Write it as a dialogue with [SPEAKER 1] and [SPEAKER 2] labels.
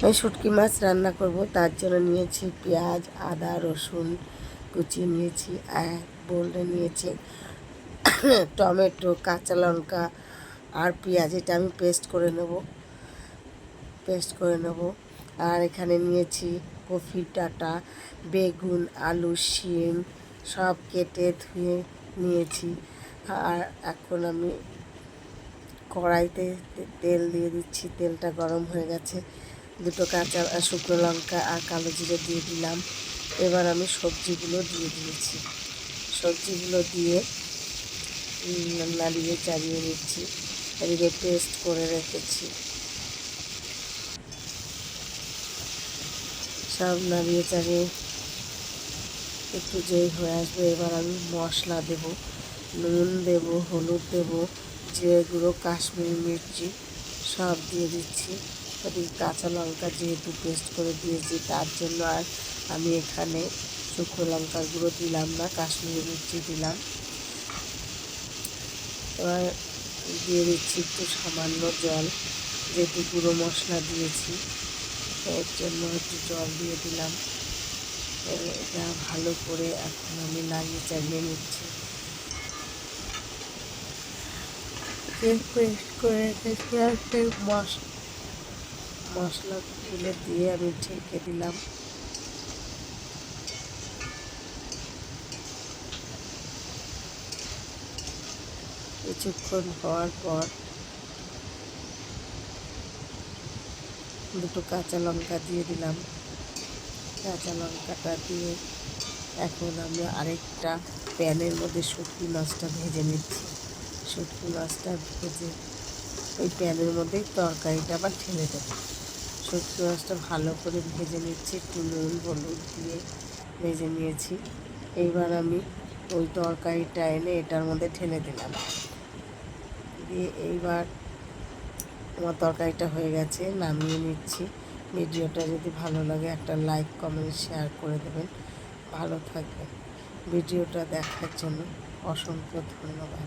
[SPEAKER 1] আমি শুটকি মাছ রান্না করব, তার জন্য নিয়েছি পেঁয়াজ, আদা, রসুন কুচিয়ে নিয়েছি। এক বোলে নিয়েছি টমেটো, কাঁচা লঙ্কা আর পেঁয়াজ, এটা আমি পেস্ট করে নেব। আর এখানে নিয়েছি কফির ডাঁটা, বেগুন, আলু, শিম সব কেটে ধুয়ে নিয়েছি। আর এখন আমি কড়াইতে তেল দিয়ে দিচ্ছি। তেলটা গরম হয়ে গেছে, দুটো কাঁচা শুকনো লঙ্কা আর কালো জিরে দিয়ে দিলাম। এবার আমি সবজিগুলো দিয়ে দিয়েছি। সবজিগুলো দিয়ে নাড়িয়ে চাড়িয়ে নিচ্ছি। এদিকে পেস্ট করে রেখেছি, সব নাড়িয়ে চাড়িয়ে একটু যেই হয়ে আসবে, এবার আমি মশলা দেব। নুন দেব, হলুদ দেব, জিরে গুঁড়ো, কাশ্মীরি মির্চি সব দিয়ে দিচ্ছি। ওদিকে কাঁচা লঙ্কা যেহেতু পেস্ট করে দিয়েছি, তার জন্য আর আমি এখানে শুকনো লঙ্কার গুঁড়ো দিলাম না, কাশ্মীরি মির্চি দিলাম। এবার দিয়ে দিচ্ছি একটু সামান্য জল, যেহেতু গুঁড়ো মশলা দিয়েছি এর জন্য একটু জল দিয়ে দিলাম। এটা ভালো করে এখন আমি নাড়িয়ে চাড়িয়ে নিচ্ছি। পেস্ট করে মশলাগুলো দিয়ে আমি ঢেকে দিলাম। কিছুক্ষণ হওয়ার পর দুটো কাঁচা লঙ্কা দিয়ে দিলাম। কাঁচা লঙ্কাটা দিয়ে এখন আমি আরেকটা প্যানের মধ্যে শুটকি মাছটা ভেজে নিচ্ছি। শুটকি মাছটা ভেজে ওই প্যানের মধ্যেই তরকারিটা আবার ঢেলে দেবো। শুটকি মাছটা ভালো করে ভেজে নিচ্ছি, একটু নুন হলুদ দিয়ে ভেজে নিয়েছি। এইবার আমি ওই তরকারিটা এনে এটার মধ্যে ঢেলে দিলাম। দিয়ে এইবার আমার তরকারিটা হয়ে গেছে, নামিয়ে নিচ্ছি। ভিডিওটা যদি ভালো লাগে একটা লাইক, কমেন্ট, শেয়ার করে দেবেন। ভালো থাকবেন। ভিডিওটা দেখার জন্য অসংখ্য ধন্যবাদ।